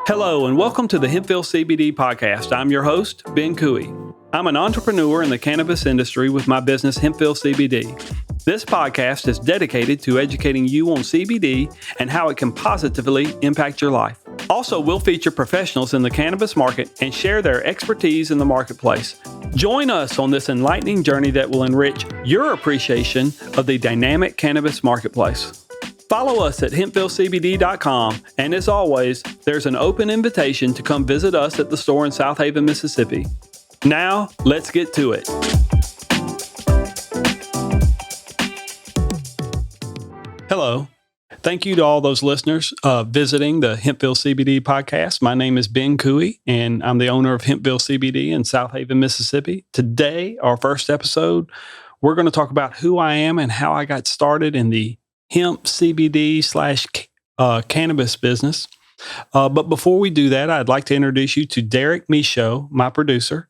Hello, and welcome to the Hempville CBD podcast. I'm your host, Ben Couey. I'm an entrepreneur in the cannabis industry with my business, Hempville CBD. This podcast is dedicated to educating you on CBD and how it can positively impact your life. Also, we'll feature professionals in the cannabis market and share their expertise in the marketplace. Join us on this enlightening journey that will enrich your appreciation of the dynamic cannabis marketplace. Follow us at hempvillecbd.com, and as always, there's an open invitation to come visit us at the store in South Haven, Mississippi. Now, let's get to it. Hello. Thank you to all those listeners visiting the Hempville CBD podcast. My name is Ben Couey, and I'm the owner of Hempville CBD in South Haven, Mississippi. Today, our first episode, we're going to talk about who I am and how I got started in the hemp CBD / cannabis business. But before we do that, I'd like to introduce you to Derek Michaud, my producer,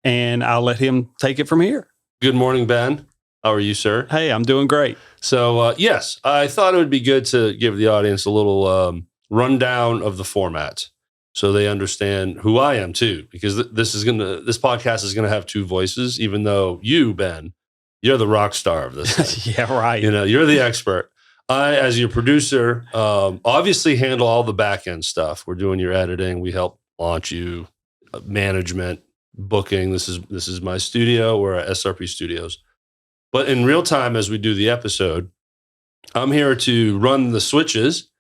and I'll let him take it from here. Good morning, Ben. How are you, sir? Hey, I'm doing great. So, yes, I thought it would be good to give the audience a little rundown of the format so they understand who I am too, because this podcast is gonna have two voices. Even though you, Ben, you're the rock star of this thing. Yeah, right. You're the expert. I, as your producer, obviously handle all the back end stuff. We're doing your editing. We help launch you, management, booking. This is my studio. We're at SRP Studios. But in real time, as we do the episode, I'm here to run the switches,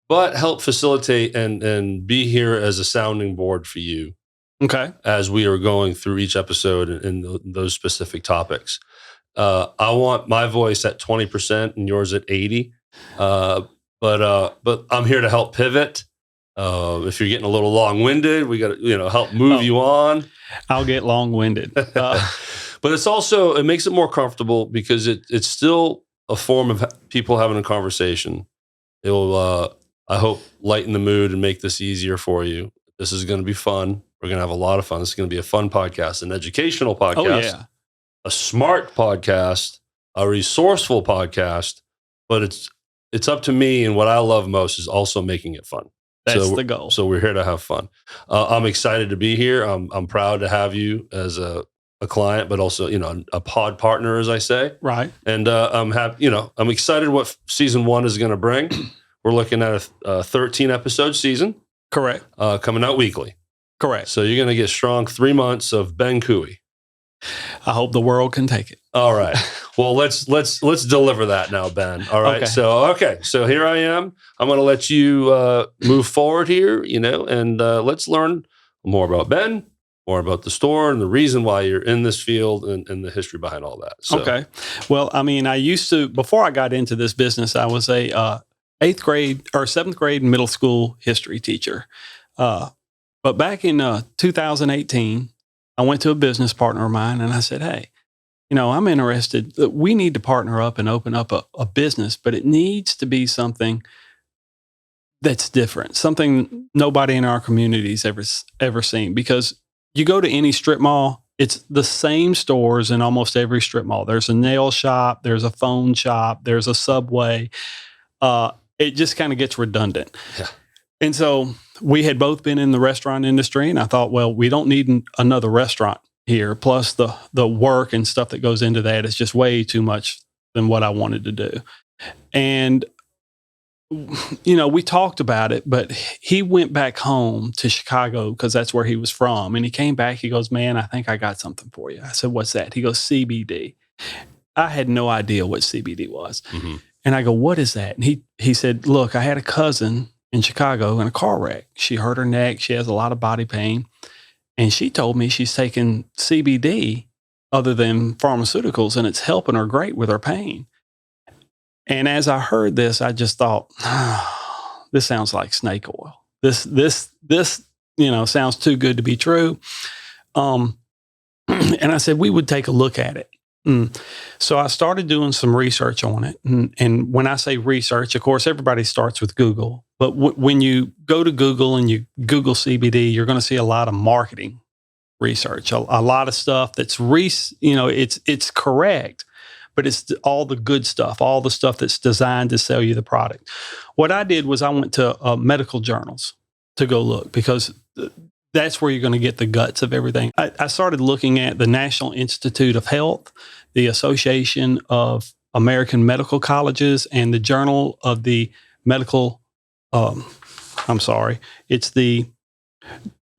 but help facilitate and be here as a sounding board for you. Okay. As we are going through each episode and those specific topics. I want my voice at 20% and yours at 80%. But I'm here to help pivot. If you're getting a little long-winded, we got to help move you on. I'll get long-winded. But it makes it more comfortable because it's still a form of people having a conversation. It will, I hope, lighten the mood and make this easier for you. This is going to be fun. We're going to have a lot of fun. This is going to be a fun podcast, an educational podcast. Oh, yeah. A smart podcast, a resourceful podcast, but it's up to me. And what I love most is also making it fun. That's the goal. So we're here to have fun. I'm excited to be here. I'm proud to have you as a client, but also, a pod partner, as I say. Right. And I'm happy, I'm excited what season 1 is going to bring. We're looking at a 13 episode season. Correct. Coming out weekly. Correct. So you're going to get strong 3 months of Ben Couey. I hope the world can take it. All right. Well, let's deliver that now, Ben. All right. Okay. So here I am. I'm going to let you move forward here, and let's learn more about Ben, more about the store and the reason why you're in this field and the history behind all that. So. Okay. Well, I mean, I used to, before I got into this business, I was a 8th grade or 7th grade middle school history teacher. But back in 2018, I went to a business partner of mine and I said, hey, I'm interested. We need to partner up and open up a business, but it needs to be something that's different, something nobody in our community's ever seen. Because you go to any strip mall, it's the same stores in almost every strip mall. There's a nail shop, there's a phone shop, there's a Subway. It just kind of gets redundant. Yeah. And so we had both been in the restaurant industry, and I thought, well, we don't need another restaurant here. Plus the work and stuff that goes into that is just way too much than what I wanted to do. And we talked about it, but he went back home to Chicago because that's where he was from. And he came back, he goes, man, I think I got something for you. I said, what's that? He goes, CBD. I had no idea what CBD was. Mm-hmm. And I go, what is that? And he said, look, I had a cousin in Chicago in a car wreck. She hurt her neck. She has a lot of body pain. And she told me she's taking CBD other than pharmaceuticals, and it's helping her great with her pain. And as I heard this, I just thought, this sounds like snake oil. This sounds too good to be true. And I said, we would take a look at it. So I started doing some research on it. And when I say research, of course, everybody starts with Google. But when you go to Google and you Google CBD, you're going to see a lot of marketing research, a lot of stuff that's, it's correct, but it's all the good stuff, all the stuff that's designed to sell you the product. What I did was I went to medical journals to go look because that's where you're going to get the guts of everything. I started looking at the National Institute of Health, the Association of American Medical Colleges, and the Journal of the Medical, it's the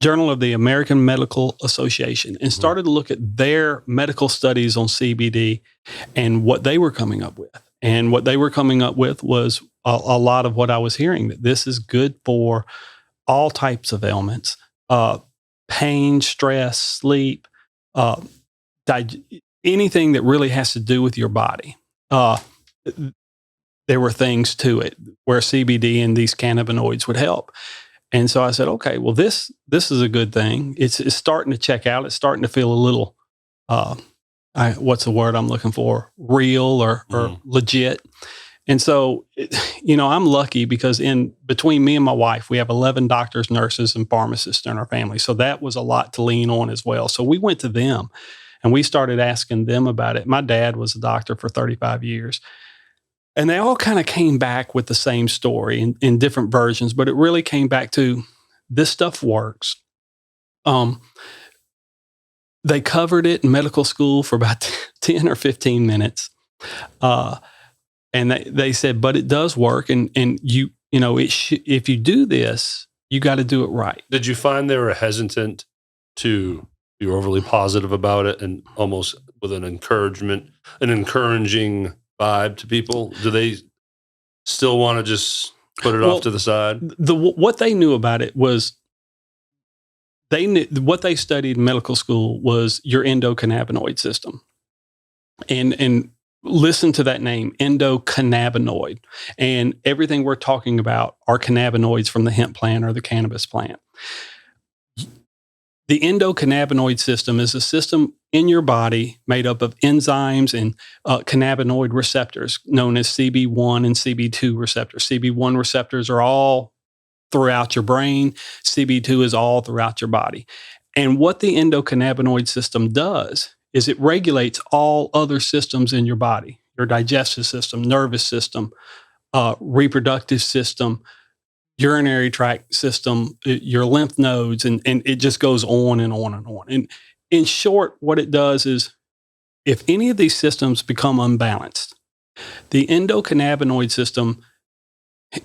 Journal of the American Medical Association, and started to look at their medical studies on CBD and what they were coming up with. And what they were coming up with was a lot of what I was hearing, that this is good for all types of ailments, pain, stress, sleep, anything that really has to do with your body. There were things to it where CBD and these cannabinoids would help. And so I said, okay, well, this is a good thing. It's starting to check out. It's starting to feel a little, what's the word I'm looking for? Real or legit. And so, I'm lucky because between me and my wife, we have 11 doctors, nurses, and pharmacists in our family. So that was a lot to lean on as well. So we went to them and we started asking them about it. My dad was a doctor for 35 years. And they all kind of came back with the same story in different versions, but it really came back to this stuff works. They covered it in medical school for about 10 or 15 minutes. And they said, but it does work. And if you do this, you got to do it right. Did you find they were hesitant to be overly positive about it and almost with an encouraging vibe to people? Do they still want to just put it off to the side? What they knew about it was what they studied in medical school was your endocannabinoid system. And listen to that name, endocannabinoid. And everything we're talking about are cannabinoids from the hemp plant or the cannabis plant. The endocannabinoid system is a system in your body made up of enzymes and cannabinoid receptors known as CB1 and CB2 receptors. CB1 receptors are all throughout your brain. CB2 is all throughout your body. And what the endocannabinoid system does is it regulates all other systems in your body, your digestive system, nervous system, reproductive system, urinary tract system, your lymph nodes, and it just goes on and on and on. And in short, what it does is if any of these systems become unbalanced, the endocannabinoid system,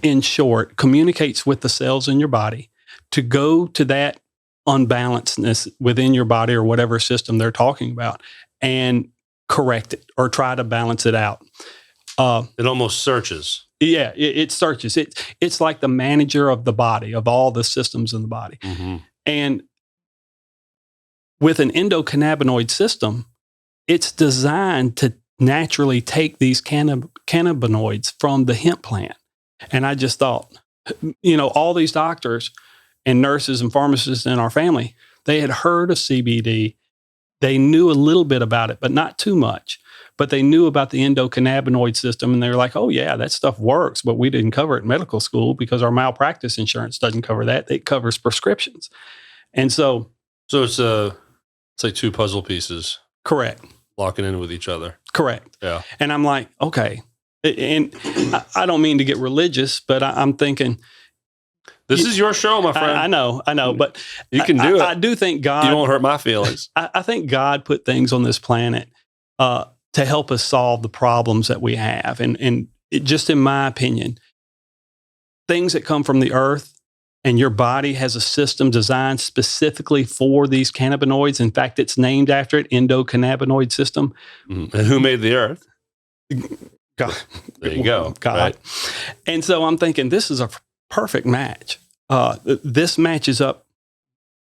in short, communicates with the cells in your body to go to that unbalancedness within your body or whatever system they're talking about and correct it or try to balance it out. It almost searches. Yeah, it searches. It's like the manager of the body, of all the systems in the body. Mm-hmm. And with an endocannabinoid system, it's designed to naturally take these cannabinoids from the hemp plant. And I just thought, all these doctors and nurses and pharmacists in our family, they had heard of CBD. They knew a little bit about it, but not too much. But they knew about the endocannabinoid system, and they were like, oh, yeah, that stuff works, but we didn't cover it in medical school because our malpractice insurance doesn't cover that. It covers prescriptions. And so it's like two puzzle pieces. Correct. Locking in with each other. Correct. Yeah. And I'm like, okay. And I don't mean to get religious, but I'm thinking, this is your show, my friend. I know, but you can do it. I do think God. You won't hurt my feelings. I think God put things on this planet to help us solve the problems that we have. And it, just in my opinion, things that come from the earth and your body has a system designed specifically for these cannabinoids. In fact, it's named after it, endocannabinoid system. Mm-hmm. And who made the earth? God. There you go. God. Right. And so I'm thinking this is a perfect match. This matches up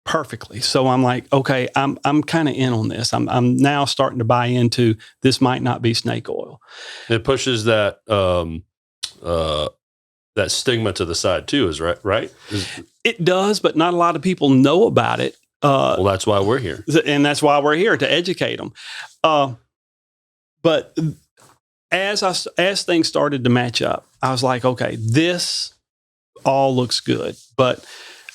perfectly. So I'm like, okay, I'm kind of in on this. I'm now starting to buy into this might not be snake oil. It pushes that that stigma to the side too, is right? It does, but not a lot of people know about it. Well, that's why we're here. And that's why we're here, to educate them. But as things started to match up, I was like, okay, this all looks good, but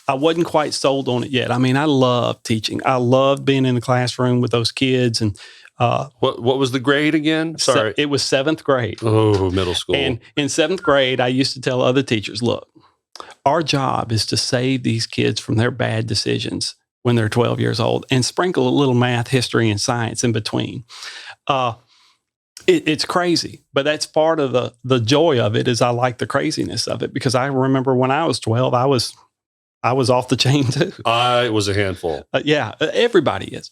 I wasn't quite sold on it yet. I mean, I love teaching. I love being in the classroom with those kids. And what was the grade again? Sorry. It was 7th grade. Oh, middle school. And in 7th grade, I used to tell other teachers, look, Our job is to save these kids from their bad decisions when they're 12 years old and sprinkle a little math, history, and science in between. It's crazy, but that's part of the joy of it. Is I like the craziness of it, because I remember when I was 12, I was off the chain too. I was a handful. Yeah, everybody is.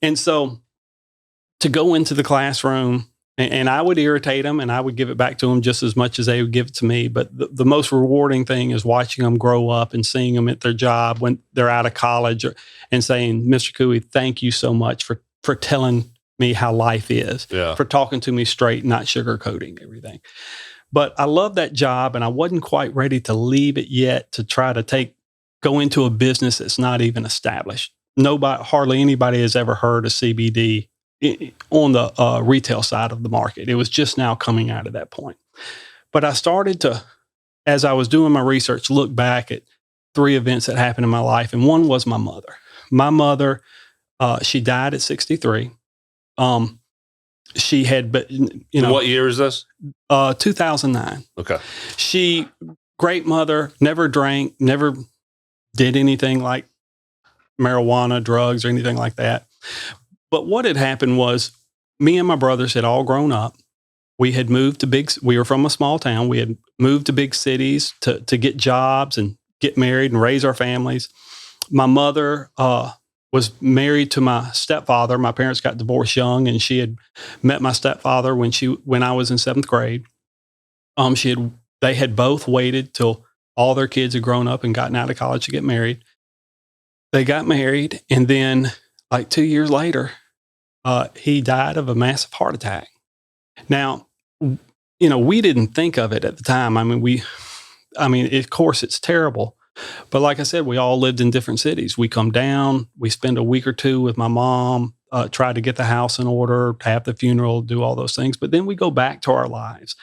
And so to go into the classroom, and I would irritate them and I would give it back to them just as much as they would give it to me. But the most rewarding thing is watching them grow up and seeing them at their job when they're out of college, and saying, Mr. Couey, thank you so much for telling me how life is, for talking to me straight, not sugarcoating everything. But I love that job, and I wasn't quite ready to leave it yet to try to go into a business that's not even established. Hardly anybody has ever heard of CBD on the retail side of the market. It was just now coming out at that point. But I started to, as I was doing my research, look back at 3 events that happened in my life. And one was my mother. My mother, she died at 63. She had, what year is this? 2009. Okay. Great mother, never drank, never did anything like marijuana, drugs, or anything like that. But what had happened was, me and my brothers had all grown up. We had moved to we were from a small town. We had moved to big cities to get jobs and get married and raise our families. My mother was married to my stepfather. My parents got divorced young, and she had met my stepfather when I was in 7th grade. They had both waited till all their kids had grown up and gotten out of college to get married. They got married, and then like 2 years later, he died of a massive heart attack. Now, we didn't think of it at the time. Of course it's terrible, but like I said, we all lived in different cities. We come down, we spend a week or 2 with my mom, try to get the house in order, have the funeral, do all those things. But then we go back to our lives.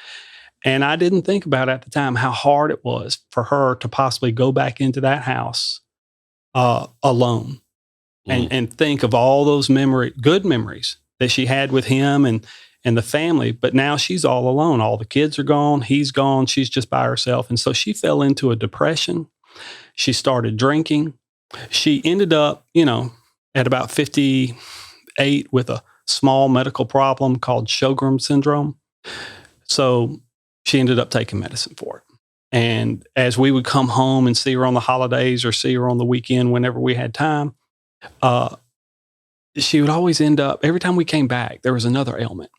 And I didn't think about at the time how hard it was for her to possibly go back into that house alone. And think of all those good memories that she had with him and the family. But now she's all alone. All the kids are gone. He's gone. She's just by herself. And so she fell into a depression. She started drinking. She ended up, at about 58 with a small medical problem called Sjogren's syndrome. So she ended up taking medicine for it. And as we would come home and see her on the holidays or see her on the weekend whenever we had time, she would always end up, every time we came back, there was another ailment.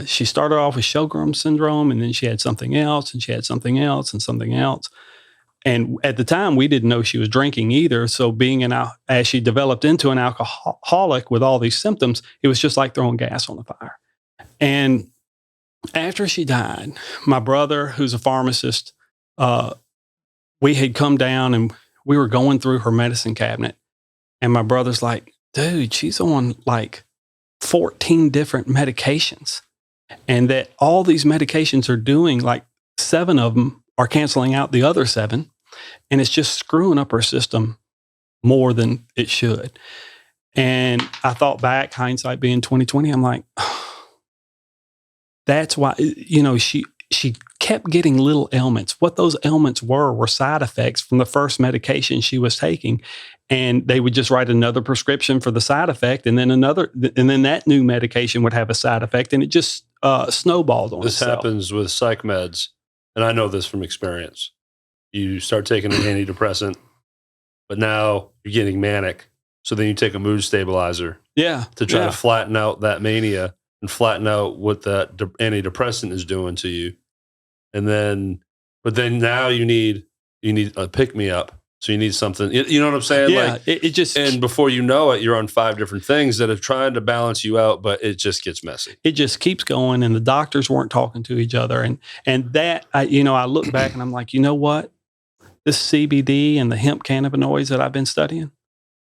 She started off with Sjogren's syndrome, and then she had something else, and she had something else, and something else. And at the time, we didn't know she was drinking either. So as she developed into an alcoholic with all these symptoms, it was just like throwing gas on the fire. And after she died, my brother, who's a pharmacist, we had come down and we were going through her medicine cabinet. And my brother's like, dude, she's on like 14 different medications. And that all these medications are doing, like 7 of them are canceling out the other 7. And it's just screwing up her system more than it should. And I thought back, hindsight being 2020, I'm like, that's why, she kept getting little ailments. What those ailments were side effects from the first medication she was taking. And they would just write another prescription for the side effect, and then that new medication would have a side effect, and it just snowballed on itself. This happens with psych meds, and I know this from experience. You start taking an antidepressant, but now you're getting manic. So then you take a mood stabilizer to try to flatten out that mania and flatten out what that antidepressant is doing to you. But then now you need a pick-me-up. So you need something, you know what I'm saying? Yeah, and before you know it, you're on 5 different things that are trying to balance you out, but it just gets messy. It just keeps going, and the doctors weren't talking to each other. And that, I look back and I'm like, you know what? This CBD and the hemp cannabinoids that I've been studying,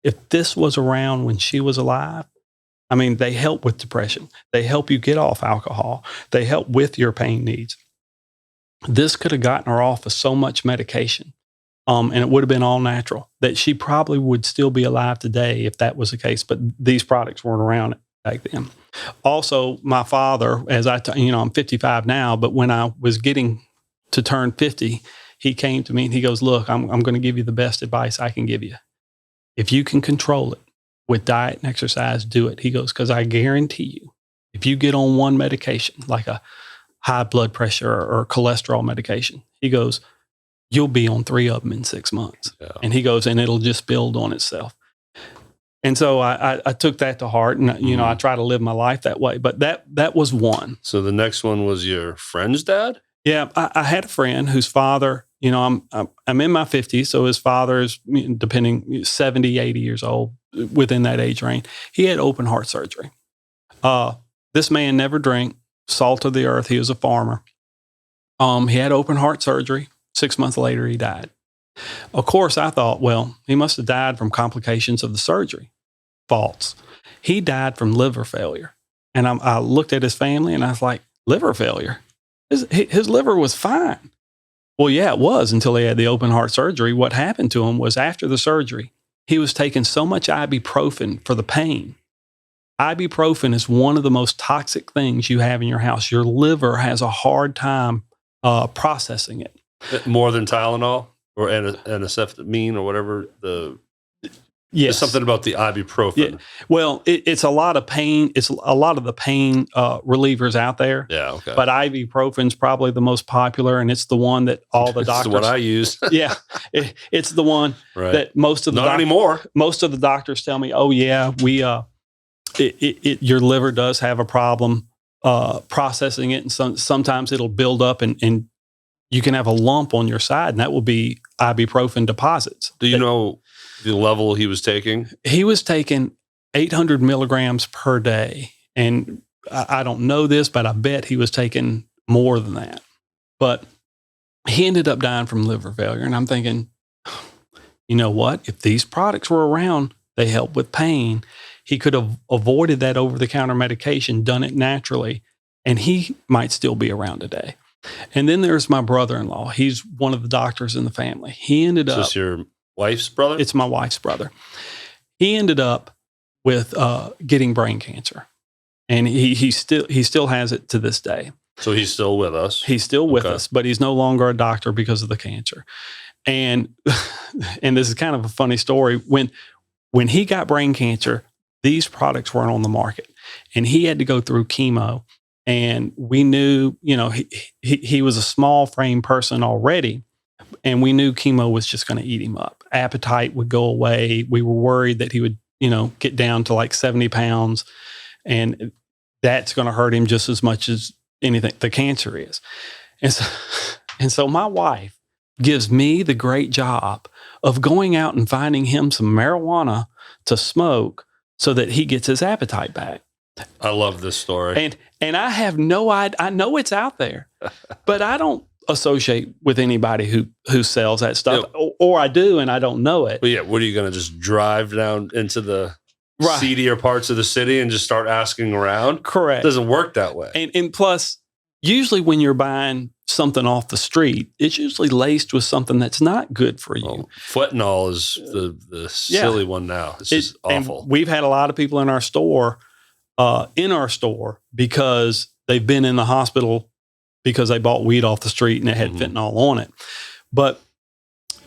if this was around when she was alive, they help with depression. They help you get off alcohol. They help with your pain needs. This could have gotten her off of so much medication. And it would have been all natural, that she probably would still be alive today if that was the case. But these products weren't around back then. Also, my father, I'm 55 now, but when I was getting to turn 50, he came to me and he goes, look, I'm going to give you the best advice I can give you. If you can control it with diet and exercise, do it. He goes, because I guarantee you, if you get on one medication, like a high blood pressure or cholesterol medication, he goes, you'll be on 3 of them in 6 months. Yeah. And he goes, and it'll just build on itself. And so I took that to heart, and I try to live my life that way. But that was one. So the next one was your friend's dad? Yeah, I had a friend whose father, I'm in my 50s, so his father is, depending, 70, 80 years old, within that age range. He had open heart surgery. This man never drank, salt of the earth. He was a farmer. He had open heart surgery. 6 months later, he died. Of course, I thought, well, he must have died from complications of the surgery. False. He died from liver failure. And I looked at his family and I was like, liver failure? His liver was fine. Well, yeah, it was until he had the open heart surgery. What happened to him was after the surgery, he was taking so much ibuprofen for the pain. Ibuprofen is one of the most toxic things you have in your house. Your liver has a hard time processing it. More than Tylenol or anacetamine or whatever the... Yes. There's something about the ibuprofen. Yeah. Well, it's a lot of pain. It's a lot of the pain relievers out there. Yeah, okay. But ibuprofen's probably the most popular, and it's the one that all the doctors... It's what I use. Yeah. It's the one that most of the... Not anymore. Most of the doctors tell me, oh, yeah, your liver does have a problem processing it, and sometimes it'll build up and you can have a lump on your side, and that will be ibuprofen deposits. Do you know the level he was taking? He was taking 800 milligrams per day. And I don't know this, but I bet he was taking more than that. But he ended up dying from liver failure. And I'm thinking, you know what? If these products were around, they help with pain. He could have avoided that over-the-counter medication, done it naturally, and he might still be around today. And then there's my brother-in-law. He's one of the doctors in the family. He ended up... Is this your wife's brother? It's my wife's brother. He ended up with getting brain cancer, and he still has it to this day. So he's still with us. He's still with us, but he's no longer a doctor because of the cancer. And this is kind of a funny story. When he got brain cancer, these products weren't on the market, and he had to go through chemo. And we knew, he was a small frame person already. And we knew chemo was just going to eat him up. Appetite would go away. We were worried that he would, get down to like 70 pounds. And that's going to hurt him just as much as anything the cancer is. And so my wife gives me the great job of going out and finding him some marijuana to smoke so that he gets his appetite back. I love this story. And I have no idea. I know it's out there, but I don't associate with anybody who sells that stuff, or I do and I don't know it. Well, yeah, what are you going to just drive down into the seedier parts of the city and just start asking around? Correct. It doesn't work that way. And plus, usually when you're buying something off the street, it's usually laced with something that's not good for you. Oh, fentanyl is the silly one now. It's just awful. And we've had a lot of people in our store because they've been in the hospital because they bought weed off the street and it had fentanyl on it. But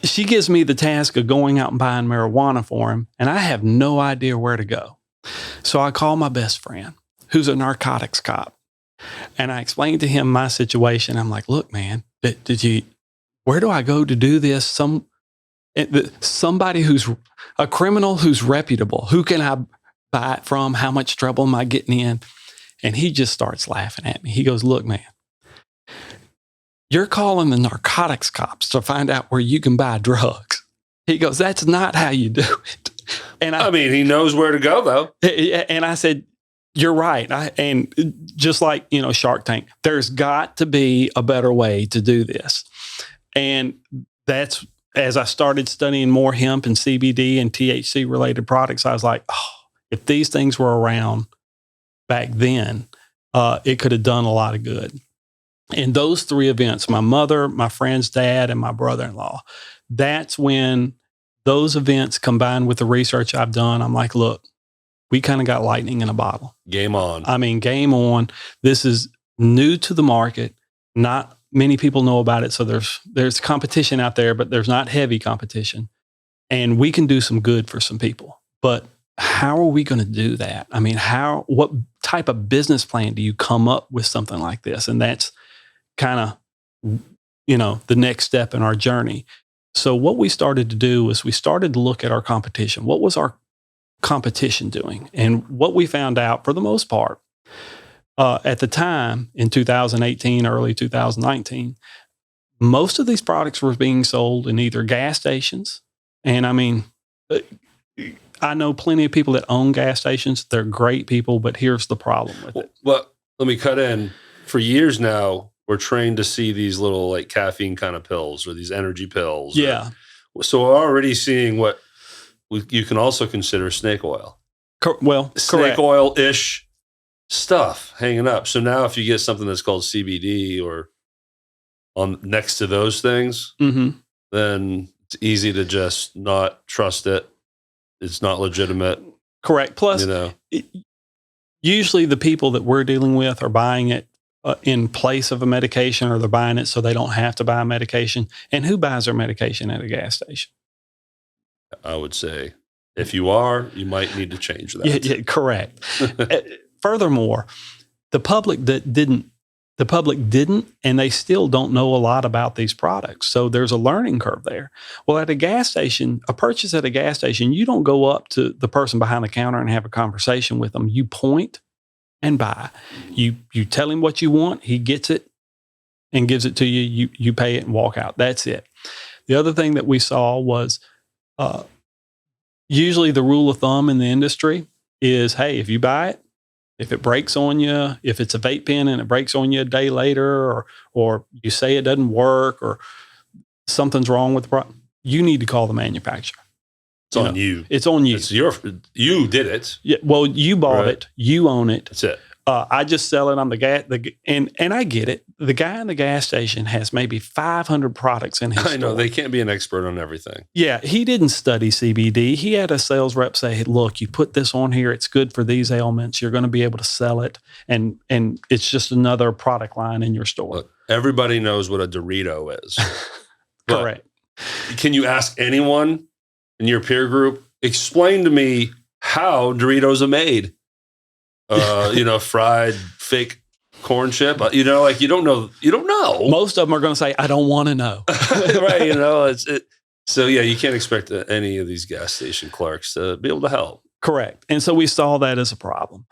she gives me the task of going out and buying marijuana for him, and I have no idea where to go. So I call my best friend, who's a narcotics cop, and I explained to him my situation. I'm like, look, man, where do I go to do this? Somebody who's a criminal who's reputable, who can I buy it from? How much trouble am I getting in? And he just starts laughing at me. He goes, look, man, you're calling the narcotics cops to find out where you can buy drugs. He goes, that's not how you do it. And I mean, he knows where to go, though. And I said, you're right. And just like, Shark Tank, there's got to be a better way to do this. And that's, as I started studying more hemp and CBD and THC related products, I was like, if these things were around back then, it could have done a lot of good. And those 3 events, my mother, my friend's dad, and my brother-in-law, that's when those events combined with the research I've done, I'm like, look, we kind of got lightning in a bottle. Game on. I mean, game on. This is new to the market. Not many people know about it. So there's competition out there, but there's not heavy competition. And we can do some good for some people. But how are we going to do that? I mean, what type of business plan do you come up with something like this? And that's kind of, the next step in our journey. So what we started to do was we started to look at our competition. What was our competition doing? And what we found out, for the most part, at the time in 2018, early 2019, most of these products were being sold in either gas stations. And I mean, I know plenty of people that own gas stations. They're great people, but here's the problem with it. Well, let me cut in. For years now, we're trained to see these little like caffeine kind of pills or these energy pills. Yeah. So we're already seeing what you can also consider snake oil. Snake oil-ish stuff hanging up. So now if you get something that's called CBD or on next to those things, then it's easy to just not trust it. It's not legitimate. Correct. Plus, usually the people that we're dealing with are buying it in place of a medication, or they're buying it so they don't have to buy a medication. And who buys their medication at a gas station? I would say if you are, you might need to change that. Yeah, correct. Furthermore, the public didn't, and they still don't know a lot about these products. So there's a learning curve there. Well, at a gas station, a purchase at a gas station, you don't go up to the person behind the counter and have a conversation with them. You point and buy. You tell him what you want. He gets it and gives it to you. You pay it and walk out. That's it. The other thing that we saw was usually the rule of thumb in the industry is, hey, if you buy it, if it breaks on you, if it's a vape pen and it breaks on you a day later, or you say it doesn't work, or something's wrong with the product, you need to call the manufacturer. It's on you. It's on you. You did it. Yeah. Well, you bought it. You own it. That's it. I just sell it on and I get it. The guy in the gas station has maybe 500 products in his store. I know they can't be an expert on everything. Yeah, he didn't study CBD. He had a sales rep say, hey, look, you put this on here. It's good for these ailments. You're going to be able to sell it. And it's just another product line in your store. Look, everybody knows what a Dorito is. Correct. Can you ask anyone in your peer group, explain to me how Doritos are made? Fried fake corn chip. You don't know. You don't know. Most of them are going to say, I don't want to know. Right. So yeah, you can't expect any of these gas station clerks to be able to help. Correct. And so we saw that as a problem.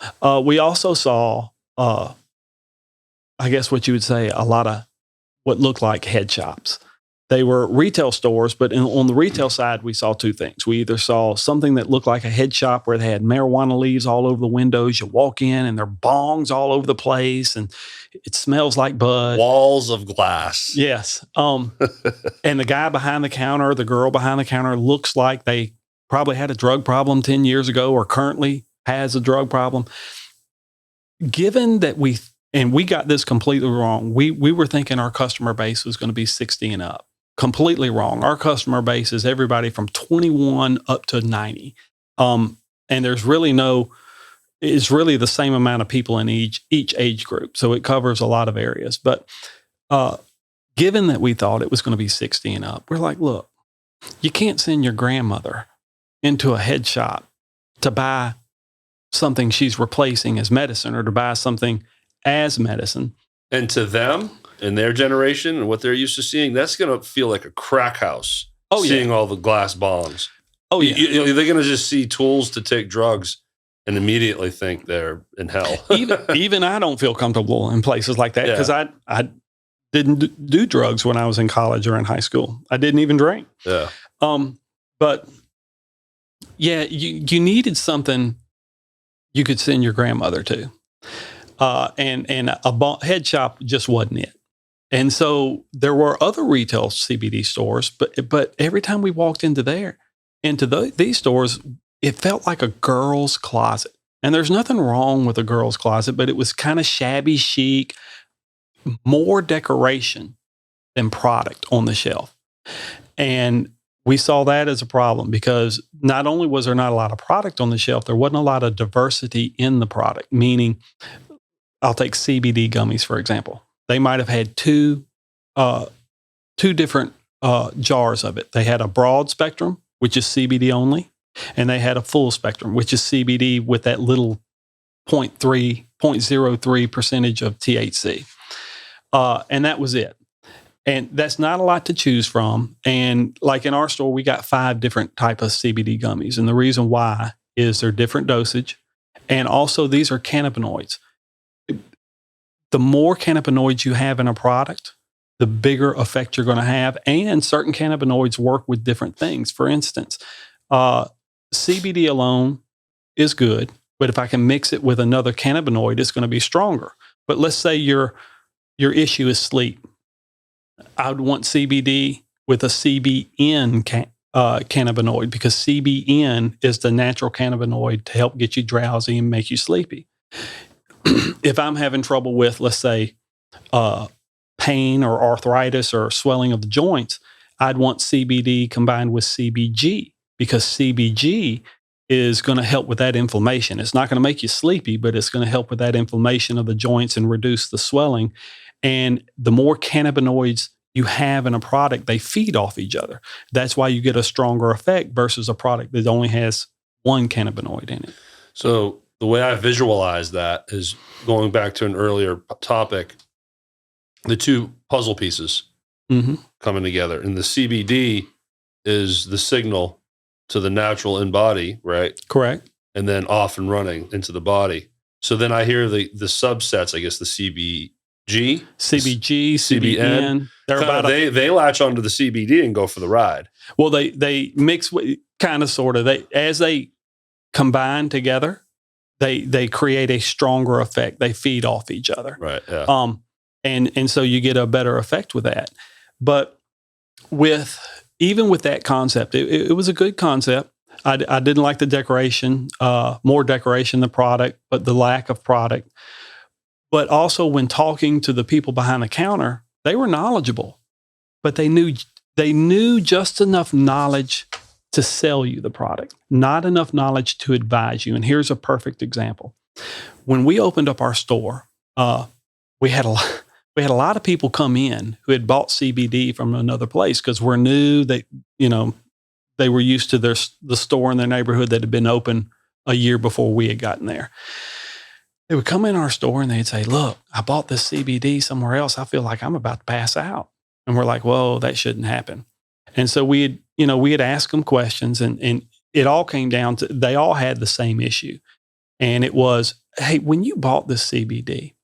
We also saw, I guess what you would say, a lot of what looked like head shops. They were retail stores, but on the retail side, we saw two things. We either saw something that looked like a head shop where they had marijuana leaves all over the windows. You walk in and there are bongs all over the place and it smells like bud. Walls of glass. Yes. And the guy behind the counter, the girl behind the counter looks like they probably had a drug problem 10 years ago or currently has a drug problem. Given that we got this completely wrong, we were thinking our customer base was going to be 60 and up. Completely wrong. Our customer base is everybody from 21 up to 90. And there's really it's really the same amount of people in each age group. So it covers a lot of areas. But given that we thought it was going to be 60 and up, we're like, look, you can't send your grandmother into a head shop to buy something she's replacing as medicine or to buy something as medicine. And to them, in their generation and what they're used to seeing, that's going to feel like a crack house. Seeing all the glass bongs. Oh, yeah. They're going to just see tools to take drugs and immediately think they're in hell. even I don't feel comfortable in places like that because I didn't do drugs when I was in college or in high school. I didn't even drink. Yeah. But yeah, you needed something you could send your grandmother to. And a head shop just wasn't it. And so there were other retail CBD stores, but every time we walked into these stores, it felt like a girl's closet. And there's nothing wrong with a girl's closet, but it was kind of shabby chic, more decoration than product on the shelf. And we saw that as a problem because not only was there not a lot of product on the shelf, there wasn't a lot of diversity in the product, meaning I'll take CBD gummies, for example. They might have had 2 uh, two different jars of it. They had a broad spectrum, which is CBD only, and they had a full spectrum, which is CBD with that little 0.03 percentage of THC. And that was it. And that's not a lot to choose from. And like in our store, we got 5 different type of CBD gummies. And the reason why is they're different dosage. And also these are cannabinoids. The more cannabinoids you have in a product, the bigger effect you're going to have. And certain cannabinoids work with different things. For instance, CBD alone is good, but if I can mix it with another cannabinoid, it's going to be stronger. But let's say your issue is sleep. I would want CBD with a CBN cannabinoid, because CBN is the natural cannabinoid to help get you drowsy and make you sleepy. If I'm having trouble with, let's say, pain or arthritis or swelling of the joints, I'd want CBD combined with CBG, because CBG is going to help with that inflammation. It's not going to make you sleepy, but it's going to help with that inflammation of the joints and reduce the swelling. And the more cannabinoids you have in a product, they feed off each other. That's why you get a stronger effect versus a product that only has one cannabinoid in it. So the way I visualize that is going back to an earlier topic, the two puzzle pieces coming together. And the CBD is the signal to the natural in body, right? Correct. And then off and running into the body. So then I hear the subsets, I guess the CBG, CBN. They latch onto the CBD and go for the ride. Well, they mix with kind of sort of. As they combine together, they create a stronger effect. They feed off each other. Right. Yeah. And so you get a better effect with that. But even with that concept, it was a good concept. I didn't like the decoration, more decoration than product, but the lack of product. But also when talking to the people behind the counter, they were knowledgeable, but they knew just enough knowledge to sell you the product, not enough knowledge to advise you. And here's a perfect example. When we opened up our store, we had a lot of people come in who had bought CBD from another place because we're new. They were used to the store in their neighborhood that had been open a year before we had gotten there. They would come in our store and they'd say, "Look, I bought this CBD somewhere else. I feel like I'm about to pass out." And we're like, "Whoa, that shouldn't happen." And so we had asked them questions, and it all came down to, they all had the same issue. And it was, "Hey, when you bought this CBD,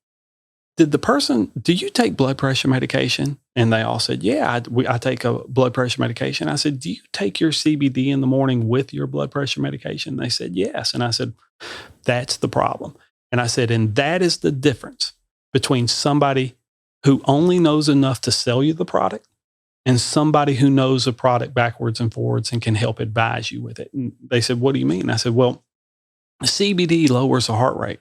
do you take blood pressure medication?" And they all said, "Yeah, I take a blood pressure medication." I said, "Do you take your CBD in the morning with your blood pressure medication?" And they said, "Yes." And I said, "That's the problem." And I said, "And that is the difference between somebody who only knows enough to sell you the product and somebody who knows the product backwards and forwards and can help advise you with it." And they said, "What do you mean?" I said, "Well, CBD lowers the heart rate.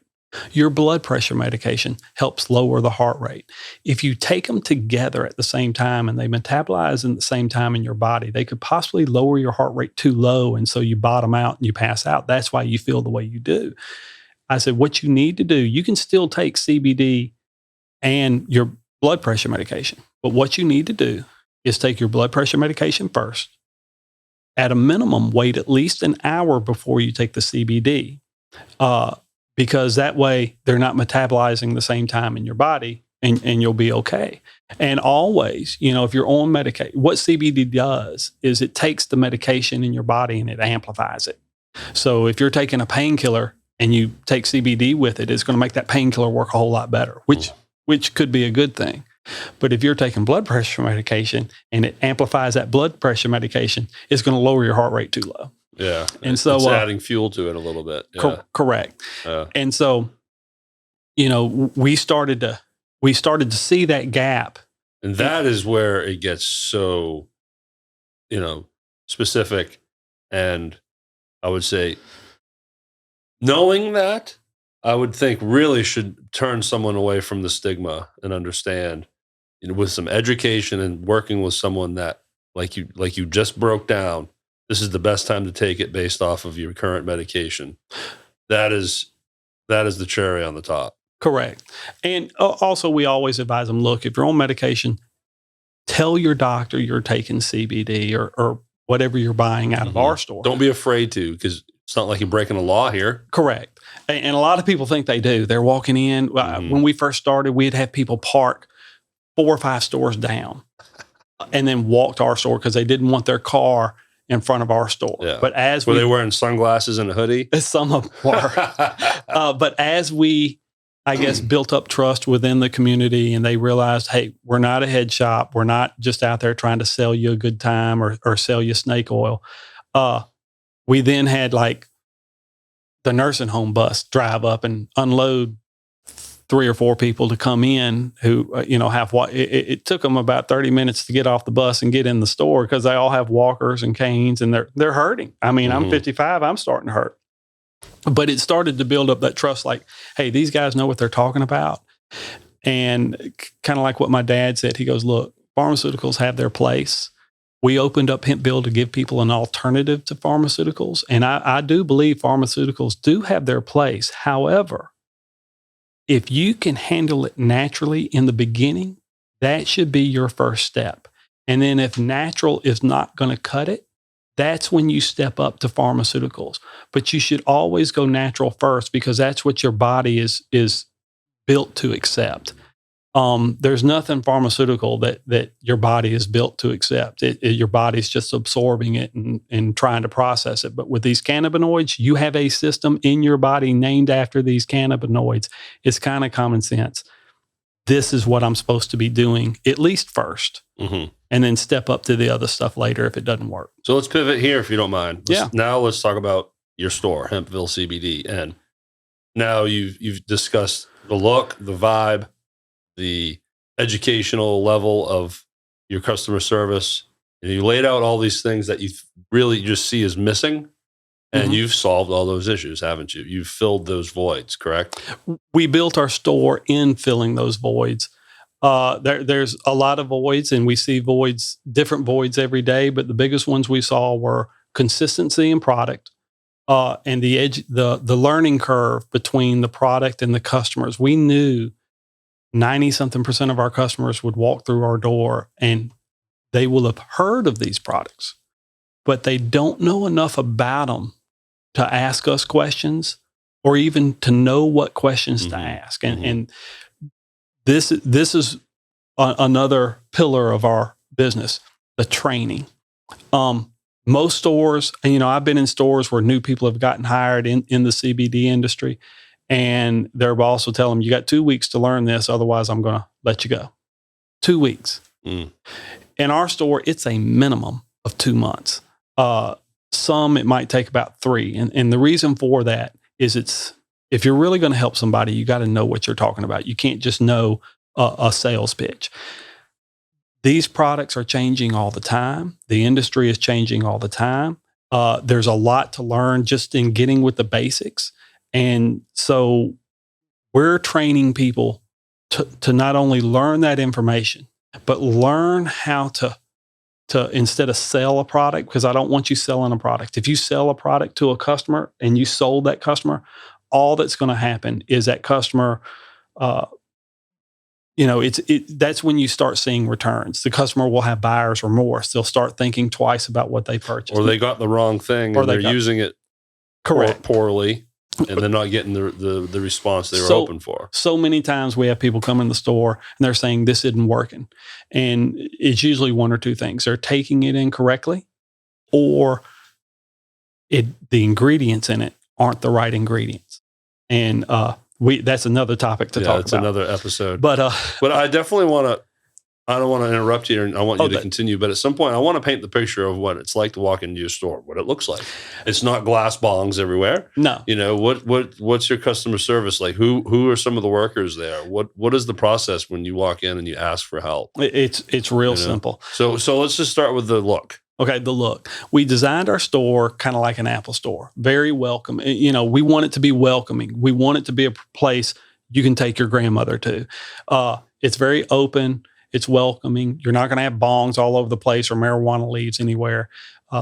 Your blood pressure medication helps lower the heart rate. If you take them together at the same time and they metabolize at the same time in your body, they could possibly lower your heart rate too low. And so you bottom out and you pass out. That's why you feel the way you do." I said, "What you need to do, you can still take CBD and your blood pressure medication. But what you need to do is take your blood pressure medication first. At a minimum, wait at least an hour before you take the CBD. Because that way they're not metabolizing the same time in your body, and you'll be okay." And always, if you're on medication, what CBD does is it takes the medication in your body and it amplifies it. So if you're taking a painkiller and you take CBD with it, it's going to make that painkiller work a whole lot better, which could be a good thing. But if you're taking blood pressure medication and it amplifies that blood pressure medication, it's going to lower your heart rate too low. Yeah. And so it's adding fuel to it a little bit. Yeah. Correct. And so, we started to see that gap. And that is where it gets so, specific. And I would say, knowing that, I would think really should turn someone away from the stigma and understand, with some education and working with someone that, like you just broke down, this is the best time to take it based off of your current medication. That is the cherry on the top. Correct. And also we always advise them, look, if you're on medication, tell your doctor you're taking CBD or whatever you're buying out of our store. Don't be afraid to, because it's not like you're breaking a law here. Correct. And a lot of people think they do. They're walking in. When we first started, we'd have people park 4 or 5 stores down and then walk to our store because they didn't want their car in front of our store. Yeah. But as were they wearing sunglasses and a hoodie? Some of them were. But as we, I guess, built up trust within the community and they realized, hey, we're not a head shop. We're not just out there trying to sell you a good time or sell you snake oil. We then had like the nursing home bus drive up and unload 3 or 4 people to come in who, have what it took them about 30 minutes to get off the bus and get in the store because they all have walkers and canes and they're hurting. I mean, I'm 55, I'm starting to hurt. But it started to build up that trust like, hey, these guys know what they're talking about. And kind of like what my dad said, he goes, look, pharmaceuticals have their place. We opened up Hempville to give people an alternative to pharmaceuticals. And I do believe pharmaceuticals do have their place. However, if you can handle it naturally in the beginning, that should be your first step. And then if natural is not going to cut it, that's when you step up to pharmaceuticals. But you should always go natural first because that's what your body is built to accept. There's nothing pharmaceutical that your body is built to accept. Your body's just absorbing it and trying to process it. But with these cannabinoids, you have a system in your body named after these cannabinoids. It's kind of common sense. This is what I'm supposed to be doing, at least first, and then step up to the other stuff later if it doesn't work. So let's pivot here, if you don't mind. Yeah. Now let's talk about your store, Hempville CBD. And now you've discussed the look, the vibe, the educational level of your customer service. And you laid out all these things that you really just see as missing, and you've solved all those issues, haven't you? You've filled those voids, correct? We built our store in filling those voids. There's a lot of voids, and we see voids, different voids every day, but the biggest ones we saw were consistency in product, and the learning curve between the product and the customers. We knew 90-something% of our customers would walk through our door and they will have heard of these products, but they don't know enough about them to ask us questions or even to know what questions to ask. And this is another pillar of our business, the training. Most stores, and I've been in stores where new people have gotten hired in the CBD industry. And their boss will tell them, you got 2 weeks to learn this. Otherwise, I'm going to let you go. 2 weeks. In our store, it's a minimum of 2 months. Some, it might take about 3. And the reason for that is if you're really going to help somebody, you got to know what you're talking about. You can't just know a sales pitch. These products are changing all the time. The industry is changing all the time. There's a lot to learn just in getting with the basics. And so we're training people to not only learn that information, but learn how to instead of sell a product, because I don't want you selling a product. If you sell a product to a customer and you sold that customer, all that's going to happen is that customer, that's when you start seeing returns. The customer will have buyer's remorse. They'll start thinking twice about what they purchased. Or they got the wrong thing or they're using it poorly. And they're not getting the response they were hoping for. So many times we have people come in the store and they're saying this isn't working. And it's usually one or two things. They're taking it incorrectly, or the ingredients in it aren't the right ingredients. And that's another topic to talk about. That's another episode. But I definitely want to, I don't want to interrupt you, and I want you to continue. But at some point, I want to paint the picture of what it's like to walk into your store, what it looks like. It's not glass bongs everywhere. No. What's your customer service like? Who are some of the workers there? What is the process when you walk in and you ask for help? It's real simple. So let's just start with the look. Okay, the look. We designed our store kind of like an Apple store, very welcome. We want it to be welcoming. We want it to be a place you can take your grandmother to. It's very open. It's welcoming. You're not going to have bongs all over the place or marijuana leaves anywhere.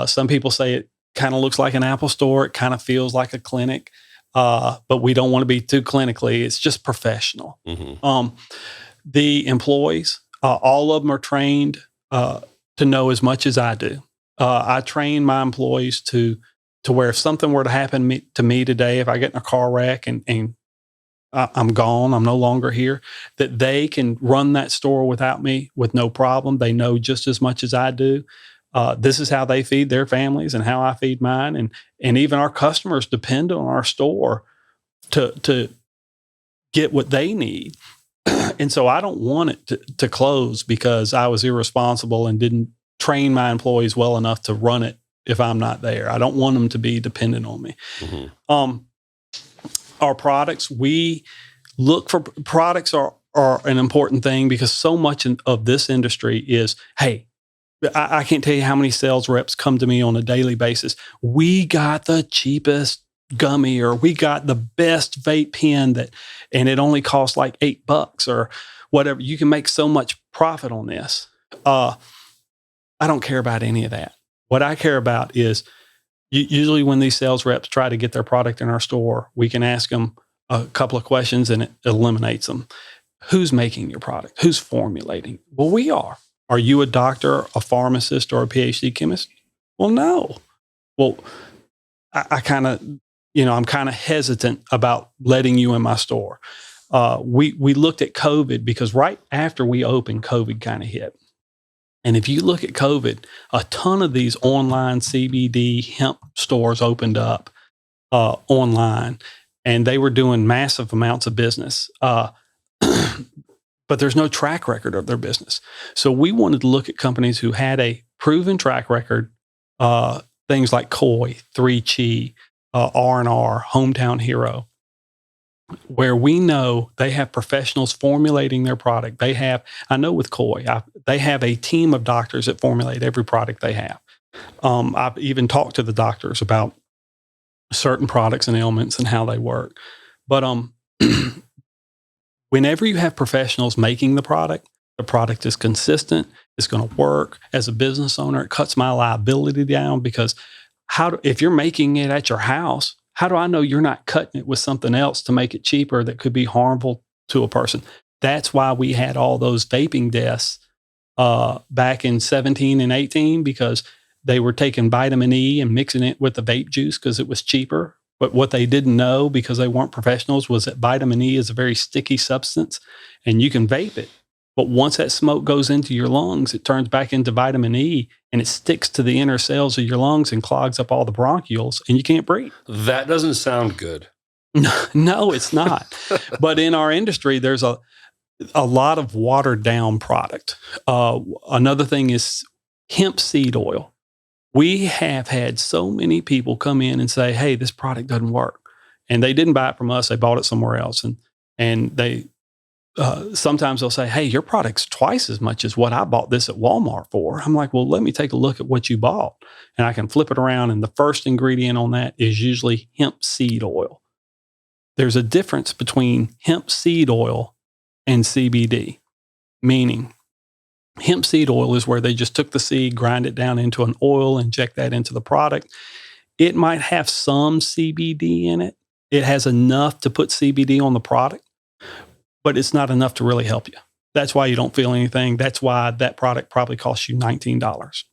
Some people say it kind of looks like an Apple store. It kind of feels like a clinic, but we don't want to be too clinically. It's just professional. The employees, all of them are trained to know as much as I do. I train my employees to where if something were to happen to me today, if I get in a car wreck and I'm gone, I'm no longer here, that they can run that store without me with no problem. They know just as much as I do. This is how they feed their families and how I feed mine. And even our customers depend on our store to get what they need. And so I don't want it to close because I was irresponsible and didn't train my employees well enough to run it if I'm not there. I don't want them to be dependent on me. Mm-hmm. Our products, we look for products are an important thing because so much of this industry is, hey, I can't tell you how many sales reps come to me on a daily basis. We got the cheapest gummy, or we got the best vape pen and it only costs like $8 or whatever. You can make so much profit on this. I don't care about any of that. What I care about is usually when these sales reps try to get their product in our store, we can ask them a couple of questions and it eliminates them. Who's making your product? Who's formulating? Well, we are. Are you a doctor, a pharmacist, or a PhD chemist? Well, no. Well, I kind of, I'm kind of hesitant about letting you in my store. We looked at COVID because right after we opened, COVID kind of hit. And if you look at COVID, a ton of these online CBD hemp stores opened up online, and they were doing massive amounts of business. But there's no track record of their business. So we wanted to look at companies who had a proven track record, things like Koi, 3Chi, R&R, Hometown Hero, where we know they have professionals formulating their product. I know with Koi, they have a team of doctors that formulate every product they have. I've even talked to the doctors about certain products and ailments and how they work. But whenever you have professionals making the product is consistent, it's going to work. As a business owner, it cuts my liability down because if you're making it at your house, how do I know you're not cutting it with something else to make it cheaper that could be harmful to a person? That's why we had all those vaping deaths back in 17 and 18 because they were taking vitamin E and mixing it with the vape juice because it was cheaper. But what they didn't know because they weren't professionals was that vitamin E is a very sticky substance and you can vape it. But once that smoke goes into your lungs, it turns back into vitamin E and it sticks to the inner cells of your lungs and clogs up all the bronchioles and you can't breathe. That doesn't sound good. No, it's not. But in our industry, there's a lot of watered down product. Another thing is hemp seed oil. We have had so many people come in and say, hey, this product doesn't work. And they didn't buy it from us. They bought it somewhere else. And they sometimes they'll say, hey, your product's twice as much as what I bought this at Walmart for. I'm like, well, let me take a look at what you bought. And I can flip it around. And the first ingredient on that is usually hemp seed oil. There's a difference between hemp seed oil and CBD, meaning hemp seed oil is where they just took the seed, grind it down into an oil, inject that into the product. It might have some CBD in it. It has enough to put CBD on the product, but it's not enough to really help you. That's why you don't feel anything. That's why that product probably costs you $19.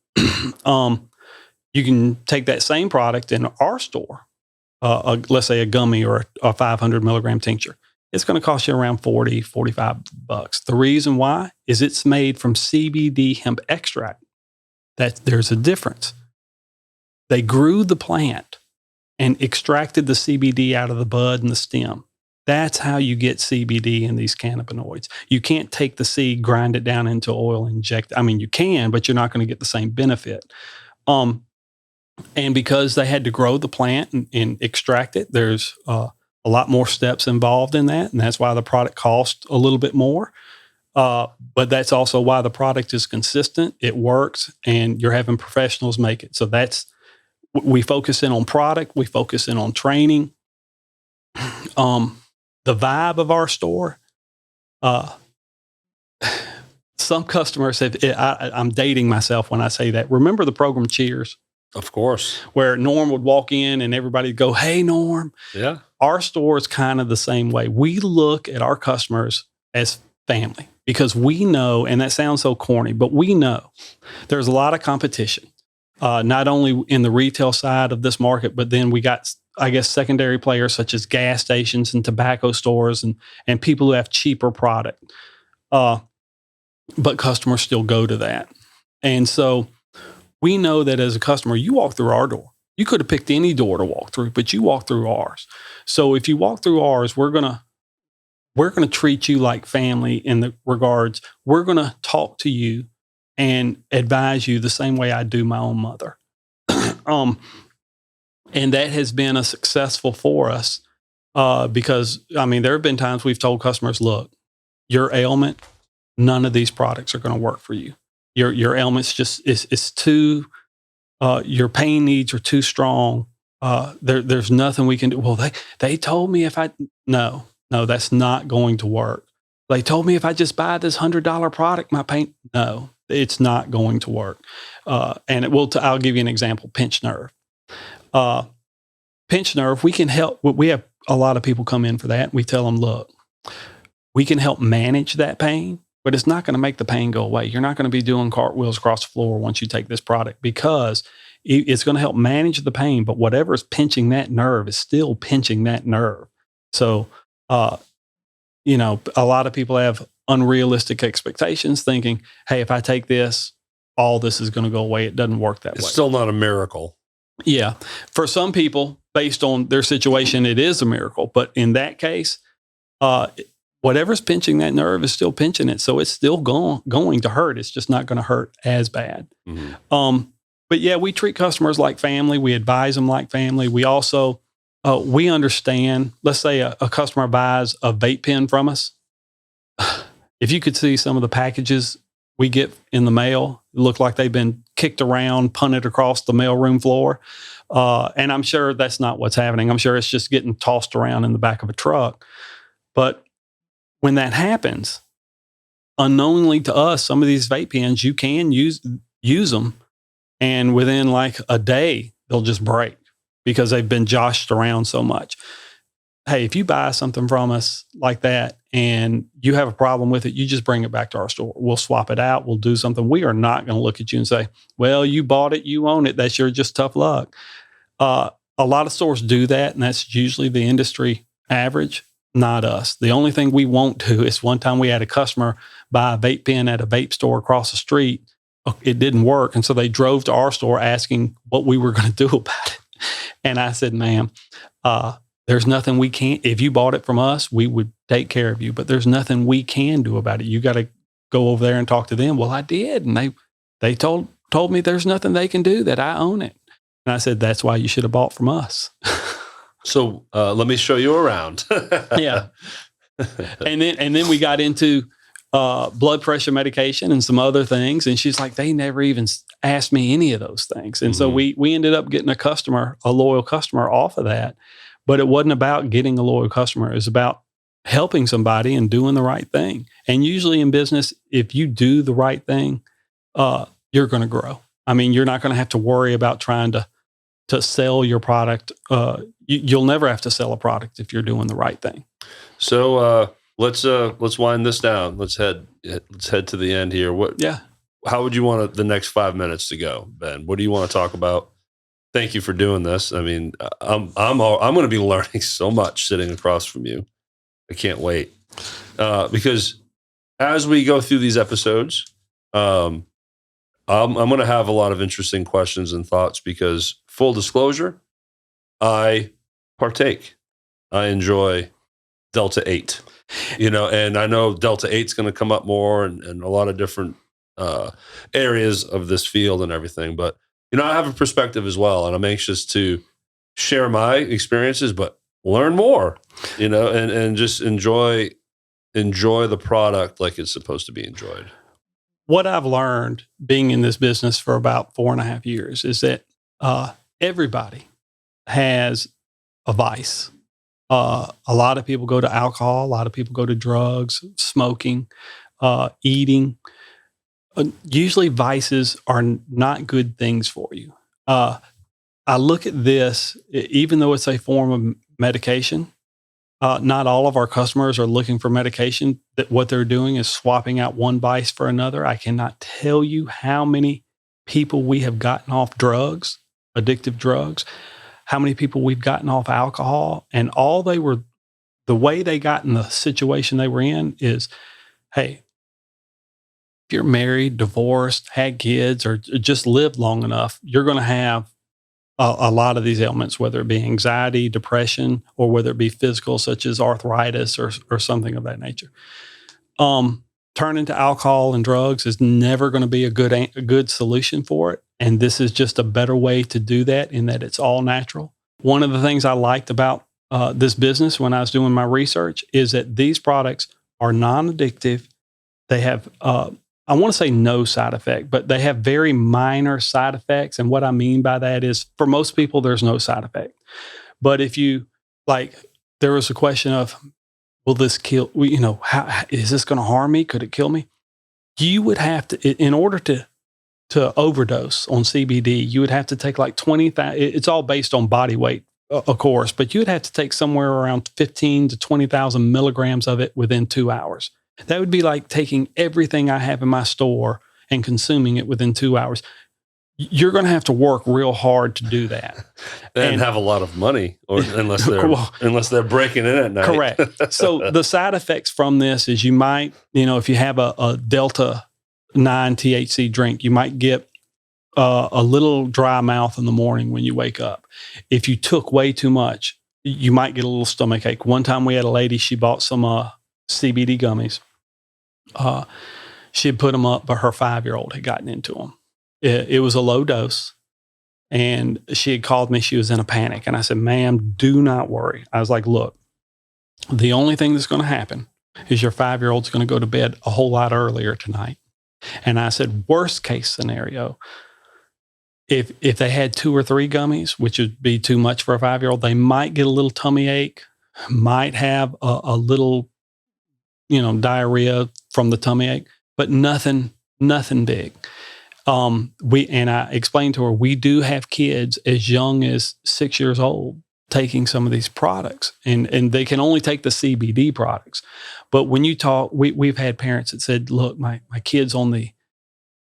You can take that same product in our store, let's say a gummy or a 500 milligram tincture. It's going to cost you around $40, $45. The reason why is it's made from CBD hemp extract. There's a difference. They grew the plant and extracted the CBD out of the bud and the stem. That's how you get CBD in these cannabinoids. You can't take the seed, grind it down into oil, inject. I mean, you can, but you're not going to get the same benefit. And because they had to grow the plant and extract it, there's a lot more steps involved in that. And that's why the product costs a little bit more. But that's also why the product is consistent. It works and you're having professionals make it. So we focus in on product. We focus in on training. The vibe of our store, some customers have, I'm dating myself when I say that. Remember the program Cheers? Of course. Where Norm would walk in and everybody would go, hey, Norm. Yeah. Our store is kind of the same way. We look at our customers as family. because we know, and that sounds so corny, but we know there's a lot of competition, not only in the retail side of this market, but then we got, I guess, secondary players such as gas stations and tobacco stores and people who have cheaper product. But customers still go to that. And so we know that as a customer, you walk through our door. You could have picked any door to walk through, but you walk through ours. So if you walk through ours, we're gonna treat you like family in the regards. We're gonna talk to you and advise you the same way I do my own mother. And that has been a successful for us because, I mean, there have been times we've told customers, look, your ailment, none of these products are going to work for you. Your ailment's just is too. Your pain needs are too strong. There's nothing we can do. Well, they told me if no, that's not going to work. They told me if I just buy this $100 product, my pain. No, it's not going to work. And I'll give you an example. Pinched nerve. Pinched nerve. We can help. We have a lot of people come in for that. We tell them, look, we can help manage that pain, but it's not going to make the pain go away. You're not going to be doing cartwheels across the floor once you take this product because it's going to help manage the pain, but whatever is pinching that nerve is still pinching that nerve. So, a lot of people have unrealistic expectations thinking, hey, if I take this, all this is going to go away. It doesn't work that way. It's still not a miracle. Yeah. For some people, based on their situation, it is a miracle. But in that case, whatever's pinching that nerve is still pinching it. So it's still going to hurt. It's just not going to hurt as bad. Mm-hmm. But yeah, we treat customers like family. We advise them like family. We also, we understand, let's say a customer buys a vape pen from us. If you could see some of the packages we get in the mail, look like they've been kicked around, punted across the mailroom floor. And I'm sure that's not what's happening. I'm sure it's just getting tossed around in the back of a truck. But when that happens, unknowingly to us, some of these vape pens, you can use them. And within like a day, they'll just break because they've been joshed around so much. Hey, if you buy something from us like that and you have a problem with it, you just bring it back to our store. We'll swap it out. We'll do something. We are not going to look at you and say, well, you bought it, you own it. That's your just tough luck. A lot of stores do that, and that's usually the industry average, not us. The only thing we won't do is one time we had a customer buy a vape pen at a vape store across the street. It didn't work. And so they drove to our store asking what we were going to do about it. And I said, ma'am, there's nothing we can't, if you bought it from us, we would take care of you, but there's nothing we can do about it. You got to go over there and talk to them. Well, I did. And they told me there's nothing they can do, that I own it. And I said, that's why you should have bought from us. So let me show you around. Yeah. And then we got into blood pressure medication and some other things. And she's like, they never even asked me any of those things. And so we ended up getting a loyal customer off of that. But it wasn't about getting a loyal customer. It was about helping somebody and doing the right thing. And usually in business, if you do the right thing, you're going to grow. I mean, you're not going to have to worry about trying to sell your product. You'll never have to sell a product if you're doing the right thing. So let's wind this down. Let's head to the end here. How would you want the next 5 minutes to go, Ben? What do you want to talk about? Thank you for doing this. I mean, I'm going to be learning so much sitting across from you. I can't wait because as we go through these episodes, I'm going to have a lot of interesting questions and thoughts because, full disclosure, I partake. I enjoy Delta 8, and I know Delta 8 is going to come up more and a lot of different areas of this field and everything. But, I have a perspective as well, and I'm anxious to share my experiences, but learn more, and just enjoy the product like it's supposed to be enjoyed. What I've learned being in this business for about 4.5 years is that everybody has a vice. A lot of people go to alcohol. A lot of people go to drugs, smoking, eating. Usually vices are not good things for you. I look at this, even though it's a form of medication, Not all of our customers are looking for medication. That what they're doing is swapping out one vice for another. I cannot tell you how many people we have gotten off drugs, addictive drugs, how many people we've gotten off alcohol, and the way they got in the situation they were in is, hey, if you're married, divorced, had kids, or just lived long enough, you're going to have a lot of these ailments, whether it be anxiety, depression, or whether it be physical, such as arthritis or something of that nature. Turning to alcohol and drugs is never going to be a good solution for it. And this is just a better way to do that, in that it's all natural. One of the things I liked about this business when I was doing my research is that these products are non-addictive. They have, I want to say no side effect, but they have very minor side effects. And what I mean by that is, for most people, there's no side effect. But if you, like, there was a question of, will this kill, how is this going to harm me? Could it kill me? You would have to, in order to overdose on CBD, you would have to take like 20,000, it's all based on body weight, of course, but you would have to take somewhere around 15 to 20,000 milligrams of it within 2 hours. That would be like taking everything I have in my store and consuming it within 2 hours. You're going to have to work real hard to do that, and have a lot of money, or unless they're breaking in at night. Correct. So the side effects from this is, you might, if you have a Delta 9 THC drink, you might get a little dry mouth in the morning when you wake up. If you took way too much, you might get a little stomach ache. One time we had a lady, she bought some CBD gummies. She had put them up, but her 5-year-old had gotten into them. It was a low dose, and she had called me. She was in a panic. And I said, ma'am, do not worry. I was like, look, the only thing that's going to happen is your 5-year-old's going to go to bed a whole lot earlier tonight. And I said, worst case scenario, if they had 2 or 3 gummies, which would be too much for a 5-year-old, they might get a little tummy ache, might have a little, diarrhea from the tummy ache, but nothing big. And I explained to her, we do have kids as young as 6 years old taking some of these products, and they can only take the CBD products. But when you talk, we've had parents that said, look, my kid's on the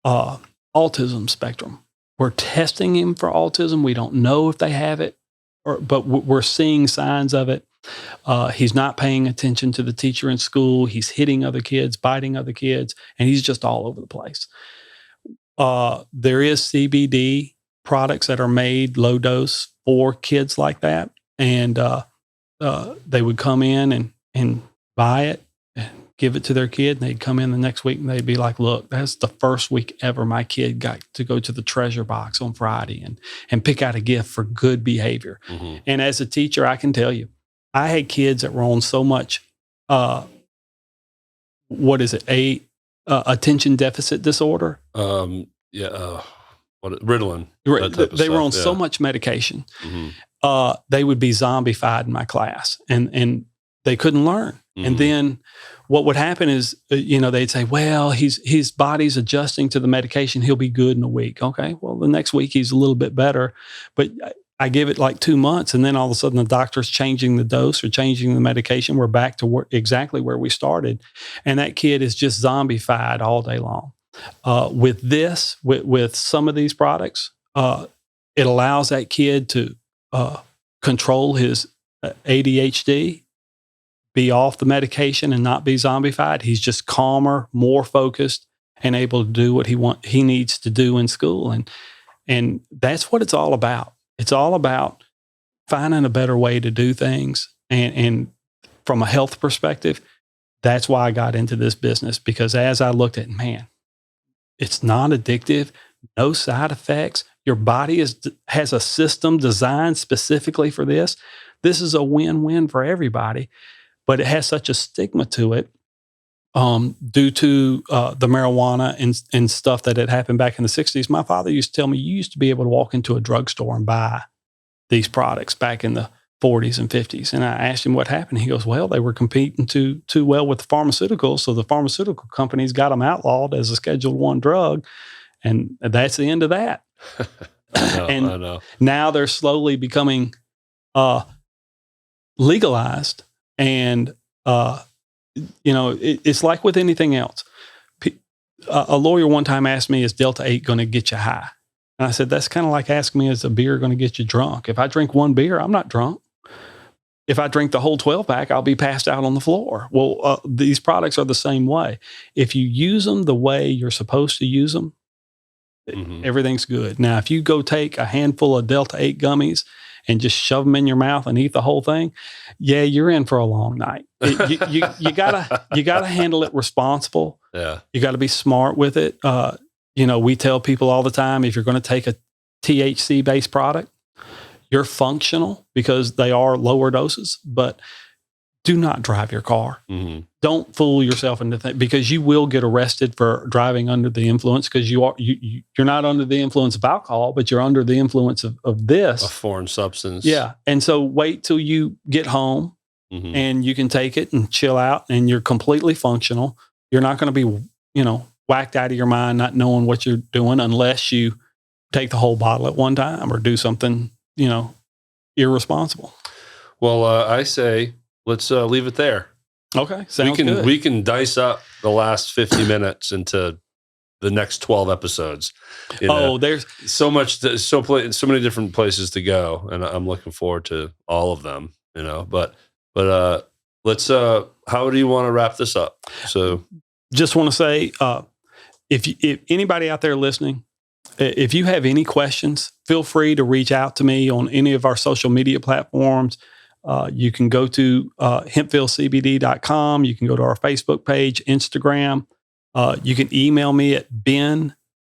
autism spectrum. We're testing him for autism. We don't know if they have it, but we're seeing signs of it. He's not paying attention to the teacher in school. He's hitting other kids, biting other kids, and he's just all over the place. There is CBD products that are made low dose for kids like that. And they would come in and buy it and give it to their kid. And they'd come in the next week and they'd be like, look, that's the first week ever my kid got to go to the treasure box on Friday and pick out a gift for good behavior. Mm-hmm. And as a teacher, I can tell you, I had kids that were on so much, attention deficit disorder. Ritalin. They were on so much medication. Mm-hmm. They would be zombified in my class, and they couldn't learn. Mm-hmm. And then what would happen is, they'd say, well, his body's adjusting to the medication. He'll be good in a week. Okay. Well, the next week he's a little bit better, but I give it like 2 months, and then all of a sudden the doctor's changing the dose or changing the medication. We're back to exactly where we started. And that kid is just zombified all day long. With some of these products, it allows that kid to control his ADHD, be off the medication and not be zombified. He's just calmer, more focused, and able to do what he needs to do in school. And that's what it's all about. It's all about finding a better way to do things. And from a health perspective, that's why I got into this business, because as I looked at, man, it's non-addictive, no side effects. Your body has a system designed specifically for this. This is a win-win for everybody, but it has such a stigma to it due to the marijuana and stuff that had happened back in the 60s. My father used to tell me, you used to be able to walk into a drugstore and buy these products back in the 40s and 50s. And I asked him what happened. He goes, well, they were competing too well with the pharmaceuticals. So the pharmaceutical companies got them outlawed as a Schedule I drug. And that's the end of that. I know. Now they're slowly becoming legalized. And, it's like with anything else. A lawyer one time asked me, is Delta 8 going to get you high? And I said, that's kind of like asking me, is a beer going to get you drunk? If I drink one beer, I'm not drunk. If I drink the whole 12-pack, I'll be passed out on the floor. Well, these products are the same way. If you use them the way you're supposed to use them, everything's good. Now, if you go take a handful of Delta 8 gummies and just shove them in your mouth and eat the whole thing, yeah, you're in for a long night. You gotta handle it responsible. Yeah, you got to be smart with it. We tell people all the time, if you're going to take a THC-based product, you're functional because they are lower doses, but do not drive your car. Mm-hmm. Don't fool yourself into because you will get arrested for driving under the influence, because you're not under the influence of alcohol, but you're under the influence of this. A foreign substance. Yeah. And so wait till you get home and you can take it and chill out and you're completely functional. You're not going to be, whacked out of your mind, not knowing what you're doing unless you take the whole bottle at one time or do something, irresponsible. Well, I say, let's leave it there. Okay. Sounds good. We can dice up the last 50 minutes into the next 12 episodes. There's so many different places to go, and I'm looking forward to all of them, but let's, how do you want to wrap this up? So just want to say, if anybody out there listening, if you have any questions, feel free to reach out to me on any of our social media platforms. You can go to hempvillecbd.com. You can go to our Facebook page, Instagram. You can email me at Ben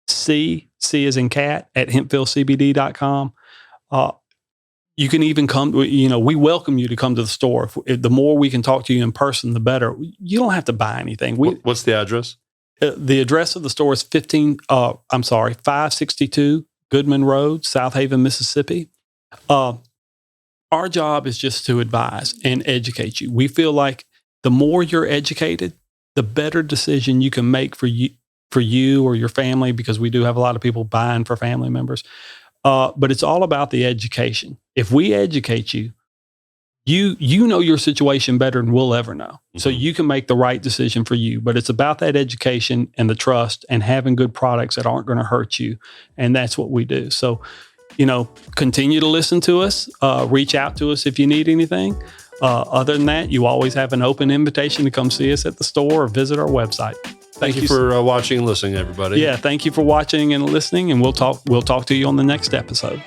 C as in cat, at hempvillecbd.com. You can even come, we welcome you to come to the store. If the more we can talk to you in person, the better. You don't have to buy anything. What's the address? The address of the store is 562 Goodman Road, South Haven, Mississippi. Our job is just to advise and educate you. We feel like the more you're educated, the better decision you can make for you or your family, because we do have a lot of people buying for family members. But it's all about the education. If we educate you, you know your situation better than we'll ever know. So you can make the right decision for you. But it's about that education and the trust and having good products that aren't going to hurt you. And that's what we do. So, continue to listen to us. Reach out to us if you need anything. Other than that, you always have an open invitation to come see us at the store or visit our website. Thank you for watching and listening, everybody. Yeah, thank you for watching and listening, and we'll talk to you on the next episode.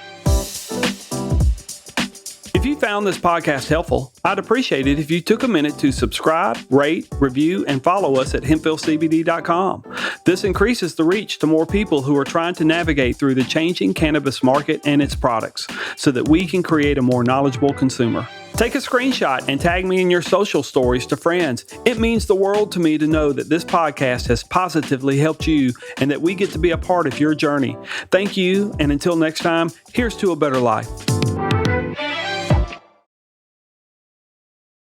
If you found this podcast helpful, I'd appreciate it if you took a minute to subscribe, rate, review, and follow us at hempvillecbd.com. This increases the reach to more people who are trying to navigate through the changing cannabis market and its products so that we can create a more knowledgeable consumer. Take a screenshot and tag me in your social stories to friends. It means the world to me to know that this podcast has positively helped you and that we get to be a part of your journey. Thank you, and until next time, here's to a better life.